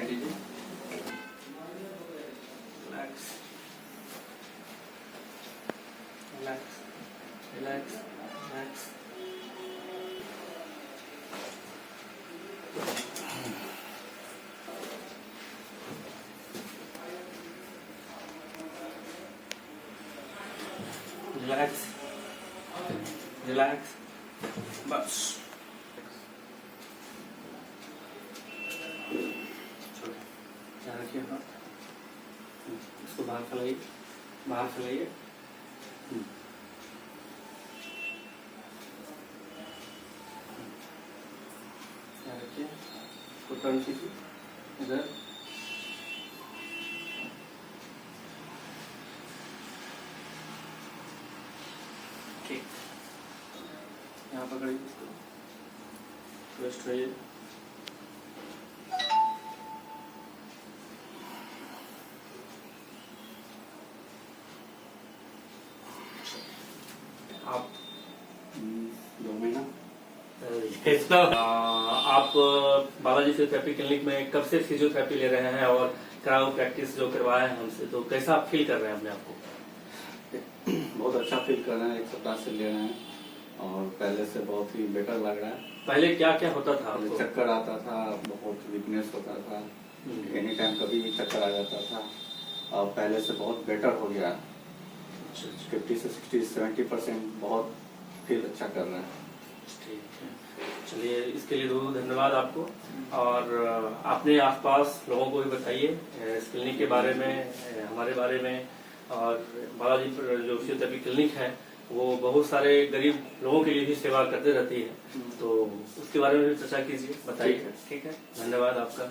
लीजिए। Relax relax relax relax. Relax relax, बस। ध्यान रखिए हाथ, इसको बाहर फैलाइए, बाहर फैलाइए। ध्यान रखिए, इसको टर्न कीजिए इधर। ठीक, यहाँ पकड़िए इसको, रेस्ट रहिए। आप 2 महीना। आप बालाजी फिजियोथेरेपी क्लिनिक में कब से फिजियोथेरेपी ले रहे हैं और क्रायो प्रैक्टिस जो करवाए हैं हमसे, तो कैसा आप फील कर रहे हैं अपने आप को? बहुत अच्छा फील कर रहे हैं, 1 सप्ताह से ले रहे हैं और पहले से बहुत ही बेटर लग रहा है। पहले क्या क्या होता था पहले आपको? चक्कर आता था, बहुत वीकनेस होता था, एनी टाइम कभी भी चक्कर आ जाता था, और पहले से बहुत बेटर हो गया। 50 से 60-70% बहुत फील अच्छा कर रहे हैं। ठीक है, चलिए इसके लिए बहुत धन्यवाद आपको। और अपने आसपास लोगों को भी बताइए इस क्लिनिक के बारे में, हमारे बारे में। और बालाजी जो फिजियोथेरेपी क्लिनिक है वो बहुत सारे गरीब लोगों के लिए भी सेवा करते रहती है, तो उसके बारे में भी चर्चा कीजिए, बताइए। ठीक है, धन्यवाद आपका।